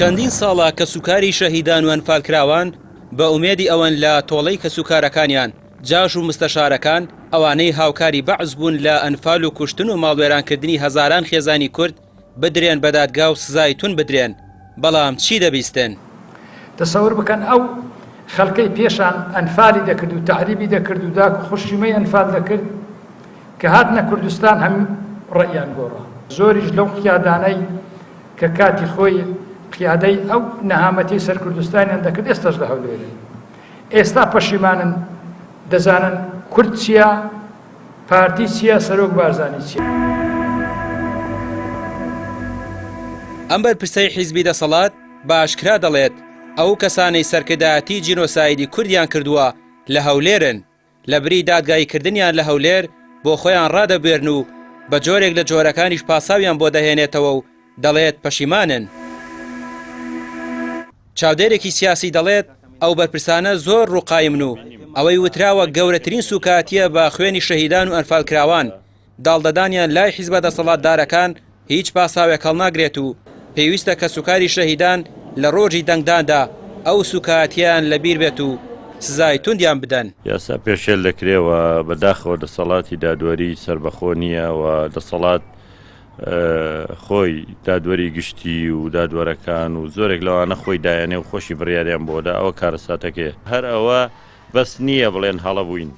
چەندین ساڵە کە سوکاری شەهیدان و ئەنفالکراوان بە ئومێدی ئەوەن لە تۆڵەی کە سوکارەکانیان جاش و مستەشارەکان ئەوانەی هاوکاری بەعز بوون لە ئەنفال و کوشتن و ماڵوێرانکردنی هەزاران خێزانی کورد بدرێن بە دادگا و سزای تون بدرێن. بەڵام چی دەبیستن؟ تەسەور بکەن ئەو خەڵکەی پێشان ئەنفالی دەکرد و تعریبی دەکرد و داک و خوشیمەی ئەنفال دەکرد کە هاتنە کوردستان هەم ڕێیان گۆڕا. زۆریش لەو قیادانەی کە کاتی خۆی قیادەی ئەو نەهامەتی سەر کوردستانیان دەکرد ئێستاش لە هەولێرن. ئێستا پەشیمانن، دەزانن کورد چییە، پارتی چییە، سەرۆک بارزانی چییە. ئەم بەرپرسەی حیزبی دەسەڵات باشکرا دەڵێت ئەو کەسانەی سەرکردایەتی جینۆسایدی کوردیان کردووە لە هەولێرن، لە بری دادگاییکردنیان لە هەولێر بۆ خۆیان ڕادەبێرن و بە جۆرێک لە جۆرەکانیش پاساویان بۆ دەهێنێتەوە و دەڵێت پەشیمانن. چاودێرێکی سیاسی دەڵێت ئەو بەرپرسانە زۆر ڕووقایمن و ئەوەی وتراوە گەورەترین سوکاتیە بە خوێنی شەهیدان و ئەنفالکراوان. داڵدەدانیان لای حیزبە دەسەڵاتدارەکان هیچ پاساوێک هەڵناگرێت و پێویستە کە سوکاری شەهیدان لە ڕۆژی دەنگداندا ئەو سوکاتیان لەبیر بێت و سزای توندیان بدەن. یاسا پێشێل دەکرێەوە بەداخەوە دەسەڵاتی دادوەری سربەخۆ نییە و دەسەڵات خۆی دادوەری گشتی و دادوەرەکان و زۆرێک لەوانە خۆی دایانێ و خۆشی بڕیاریان بۆدا ئەوە کارەساتەکێ. هەر ئەوە بەس نییە بڵێن هەڵە بووین.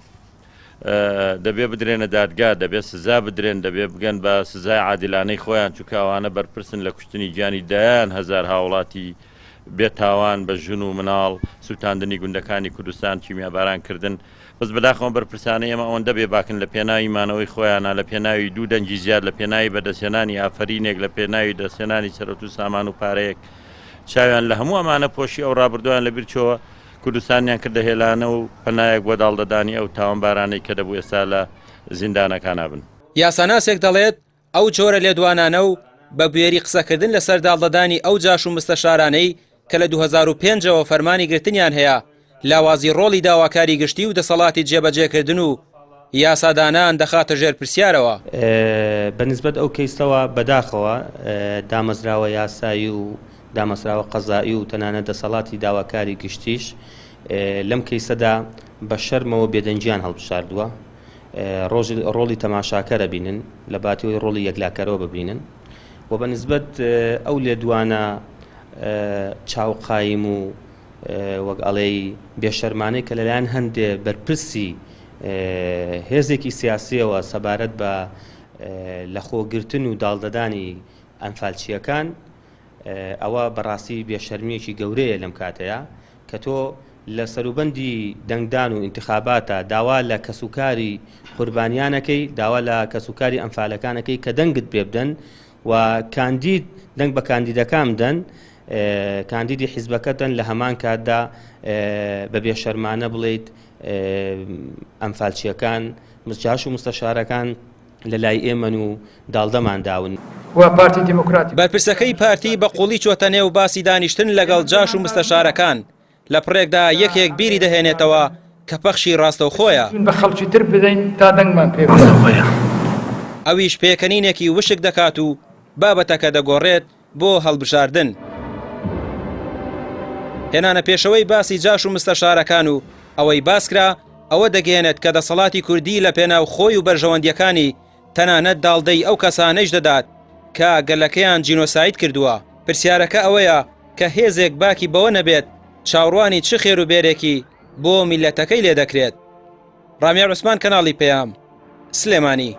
دەبێ بدرێنە دادگا، دەبێت سزا بدرێن، دەبێ بگەن بە سزای عادلانەی خۆیان، چونکەوانە بەرپرسن لە کوشتنی گیانی دایان هەزار هاوڵاتی بێتاوان بە ژن و مناڵ، سوتاندنی گوندەکانی کوردستان، کیمیابارانکردن. بەس بەداخەوە بەرپرسانەی ئێمە ئەوەندە بێباکن لە پێناوی مانەوەی خۆیانە، لە پێناوی دوو دەنگی زیاد، لە پێناوی بەدەستێنانی ئافرینێک، لە پێناوی دەستێنانی سەرەت و سامان و پارەیەک، چاویان لە هەموو ئەمانە پۆشی ئەو ڕابردویان لەبیر چۆوە کوردستانیان کردە هێلانە و پەنایەک بۆ داڵدەدانی ئەو تاوانبارانەی کە دەبوو ئێستا لە زیندانەکان بن. یاساناسێک دەڵێت ئەو جۆرە لێدوانانە و بە بوێری قسەکردن لەسەر داڵدەدانی ئەو جاش و مستەشارانەی کە لە 2005ەوە فەرمانی گرتنیان هەیە لاوازی ڕۆڵی داواکاری گشتی و دەسەڵاتی جێبەجێکردن و یاسادانان دەخاتە ژێر پرسیارەوە. بەنسبەت ئەو کەیسەوە بەداخەوە دامەزراوە یاسایی و دامەزراوە قەزایی و تەنانەت دەسەڵاتی داواکاری گشتیش لەم کەیسەدا بە شەرمەوە بێدەنجیان هەڵبژاردووە. ڕۆڵی تەماشاکەرە بینن لە باتیەوەی ڕۆڵی یەکلاکەرەوە ببینن و بەنسبەت ئەو لێدوانە چاوقایم و وەک ئەڵێی بێشەرمانەی کە لەلایەن هەندێ بەرپرسی هێزێکی سیاسیەوە سەبارەت بە لەخۆگرتن و داڵدەدانی ئەنفالچیەکان، ئەوە بەڕاستی بێشەرمیەکی گەورەیە لەم کاتەیە کە تۆ لە سەروبەندی دەنگدان و ئینتخاباتە داوا لە کەسوکاری قوربانیانەکەی، داوا لە کەسوکاری ئەنفالەکانەکەی کە دەنگت پێ بدەن و کاندید دەنگ بە کاندیدەکان بدەن، کاندیدی حیزبەکەتن لە هەمان کاتدا بە بێشەرمانە بڵێیت ئەنفالچیەکان جاش و مستەشارەکان لە لای ئێمەن و داڵدەمان داون. پارتی دیموکراتی بەرپرسەکەی پارتی بە قوڵی چۆتە نێو باسی دانیشتن لەگەڵ جاش و مستەشارەکان لە پڕێکدا یەکێک بیری دەهێنێتەوە کە پەخشی ڕاستەوخۆیە. بە خەڵکی تر بدەین تا دەنگمان پێ بڵێ. ئەویش پێکەنینێکی وشک دەکات و بابەتەکە دەگۆڕێت بۆ هەڵبژاردن. هێنانە پێشەوەی باسی جاش و مستەشارەکان و ئەوەی باسکرا ئەوە دەگەێنێت کە دەسەڵاتی کوردی لە پێناو خۆی و بەرژەوەندیەکانی تەنانەت داڵدەی ئەو کەسانەیش دەدات کە گەلەکەیان جینۆساید کردووە. پرسیارەکە ئەوەیە کە هێزێک باکی بەوە نەبێت چاوەڕوانی چ خێر و بێرێکی بۆ میلەتەکەی لێ دەکرێت. ڕامیا عوسمان، کەناڵی پەیام، سلێمانی.